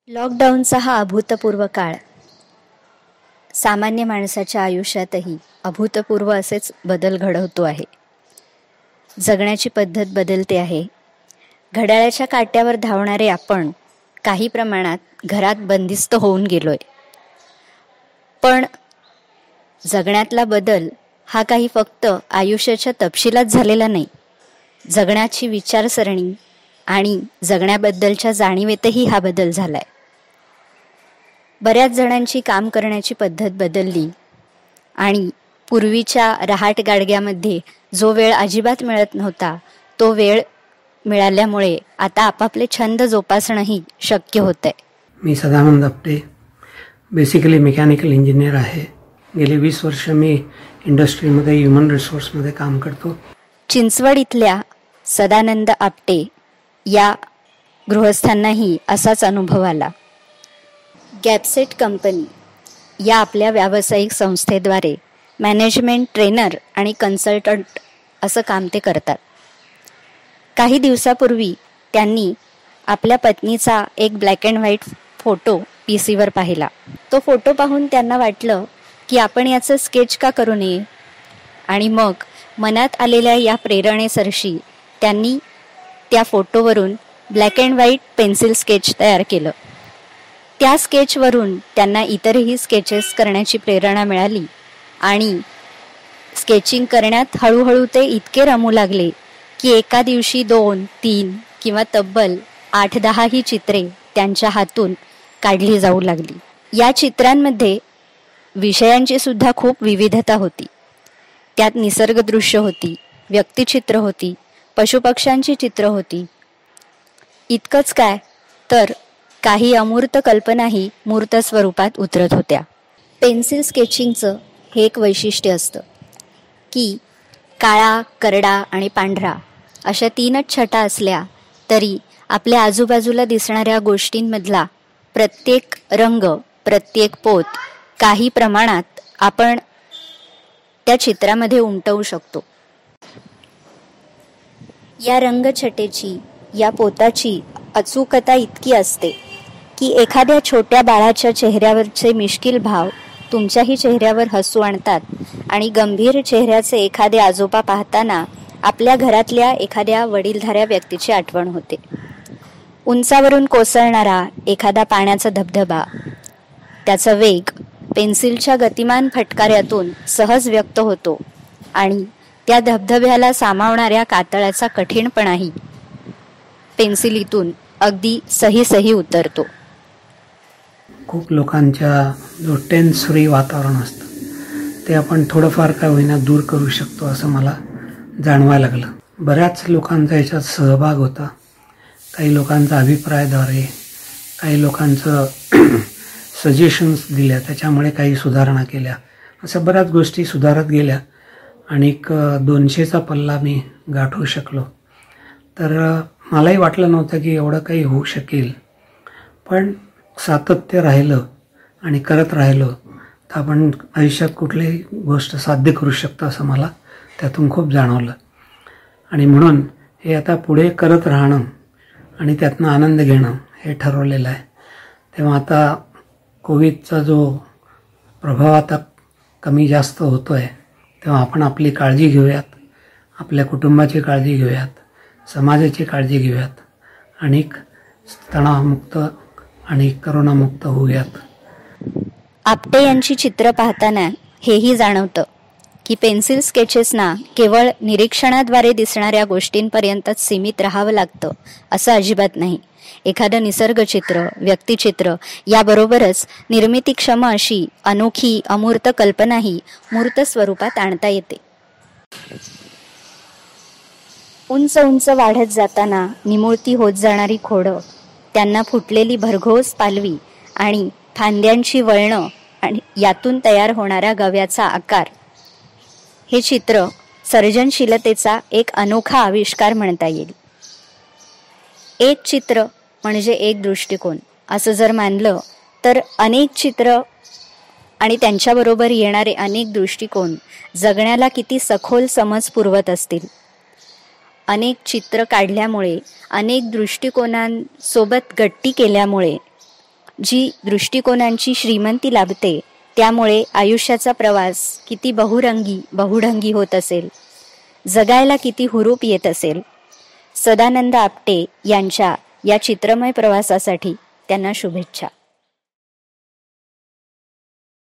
लॉकडाऊनचा हा अभूतपूर्व काळ सामान्य माणसाच्या आयुष्यातही अभूतपूर्व असेच बदल घडवतो आहे. जगण्याची पद्धत बदलते आहे. घड्याळाच्या काट्यावर धावणारे आपण काही प्रमाणात घरात बंदिस्त होऊन गेलोय. पण जगण्यातला बदल हा काही फक्त आयुष्याच्या तपशिलात झालेला नाही. जगण्याची विचारसरणी आणि जगण्याबद्दलच्या जाणीवेतही हा बदल झालाय. बऱ्याच जणांची काम करण्याची पद्धत बदलली आणि पूर्वीच्या रहाट गाडग्यामध्ये जो वेळ अजिबात मिळत नव्हता तो वेळ मिळाल्यामुळे आता आपापले छंद जोपासणंही शक्य होतंय. मी Sadanand Apte, basically mechanical engineer आहे. गेली 20 वर्ष मी इंडस्ट्रीमध्ये ह्युमन रिसोर्समध्ये काम करतो. चिंचवड इथल्या सदानंद आपटे या गृहस्थांनाही असाच अनुभव आला. गॅपसेट कंपनी या आपल्या व्यावसायिक संस्थेद्वारे मॅनेजमेंट ट्रेनर आणि कन्सल्टंट असं काम ते करतात. काही दिवसापूर्वी त्यांनी आपल्या पत्नीचा एक black and white photo PC वर पाहिला. तो फोटो पाहून त्यांना वाटलं की आपण याचं स्केच का करू नये, आणि मग मनात आलेल्या या प्रेरणेसरशी त्यांनी त्या फोटोवरून black and white pencil sketch तयार केलं. त्या स्केचवरून त्यांना इतरही स्केचेस करण्याची प्रेरणा मिळाली आणि स्केचिंग करण्यात हळूहळू ते इतके रमू लागले की एका दिवशी 2, 3 किंवा तब्बल 8-10 ही चित्रे त्यांच्या हातून काढली जाऊ लागली. या चित्रांमध्ये विषयांची सुद्धा खूप विविधता होती. त्यात निसर्गदृश्य होती, व्यक्तिचित्र होती, पशुपक्ष्यांची चित्र होती. इतकंच काय तर काही अमूर्त कल्पनाही मूर्त स्वरूपात उतरत होत्या. पेन्सिल स्केचिंगचं हे एक वैशिष्ट्य असतं की काळा, करडा आणि पांढरा अशा 3च छटा असल्या तरी आपल्या आजूबाजूला दिसणाऱ्या गोष्टींमधला प्रत्येक रंग, प्रत्येक पोत काही प्रमाणात आपण त्या चित्रामध्ये उमटवू शकतो. या रंगछटेची, या पोताची अचूकता इतकी असते की एखाद्या छोट्या बाळाच्या चेहऱ्यावरचे मिश्किल भाव तुमच्याही चेहऱ्यावर हसू आणतात आणि गंभीर चेहऱ्याचे एखादे आजोबा पाहताना आपल्या घरातल्या एखाद्या वडीलधाऱ्या व्यक्तीची आठवण होते. उंचावरून कोसळणारा एखादा पाण्याचा धबधबा, त्याचा वेग पेन्सिलच्या गतिमान फटकाऱ्यातून सहज व्यक्त होतो आणि त्या धबधब्याला सामावणाऱ्या कातळाचा कठीणपणाही पेन्सिलीतून अगदी सही उतरतो. खूप लोकांच्या जो टेन्स फ्री वातावरण असतं ते आपण थोडंफार काय होईना दूर करू शकतो असं मला जाणवायला लागलं. बऱ्याच लोकांचा याच्यात सहभाग होता. काही लोकांचा अभिप्रायाद्वारे, काही लोकांचं सजेशन्स दिल्या, त्याच्यामुळे काही सुधारणा केल्या. अशा बऱ्याच गोष्टी सुधारत गेल्या आणि 200चा पल्ला मी गाठू शकलो. तर मलाही वाटलं नव्हतं की एवढं काही होऊ शकेल, पण सातत्य राहिलं आणि करत राहिलो तर आपण आयुष्यात कुठलीही गोष्ट साध्य करू शकतो असं मला त्यातून खूप जाणवलं. आणि म्हणून हे आता पुढे करत राहणं आणि त्यातनं आनंद घेणं हे ठरवलेलं आहे. तेव्हा आता कोविडचा जो प्रभाव आता कमी जास्त होतो आहे तेव्हा आपण आपली काळजी घेऊयात, आपल्या कुटुंबाची काळजी घेऊयात, समाजाची काळजी घेऊयात आणि तणावमुक्त आणि करोनामुक्त होऊयात. आपटे यांची चित्र पाहताना हेही जाणवतं की पेन्सिल स्केचेसना केवळ निरीक्षणाद्वारे दिसणाऱ्या गोष्टींपर्यंतच सीमित राहावं लागतं असं अजिबात नाही. एखादं निसर्गचित्र, व्यक्तिचित्र याबरोबरच निर्मितीक्षम अशी अनोखी अमूर्त कल्पनाही मूर्त स्वरूपात आणता येते. उंच उंच वाढत जाताना निमुळती होत जाणारी खोडं, त्यांना फुटलेली भरघोस पालवी आणि फांद्यांची वळणं आणि यातून तयार होणाऱ्या गव्याचा आकार, हे चित्र सर्जनशीलतेचा एक अनोखा आविष्कार म्हणता येईल. एक चित्र म्हणजे एक दृष्टिकोन असं जर मानलं तर अनेक चित्र आणि त्यांच्याबरोबर येणारे अनेक दृष्टिकोन जगण्याला किती सखोल समज पुरवत असतील. अनेक चित्र काढल्यामुळे, अनेक दृष्टिकोनांसोबत गट्टी केल्यामुळे जी दृष्टिकोनांची श्रीमंती लाभते, त्यामुळे आयुष्याचा प्रवास किती बहुढंगी होत असेल, जगायला किती हुरूप येत असेल. सदानंद आपटे यांच्या या चित्रमय प्रवासासाठी त्यांना शुभेच्छा.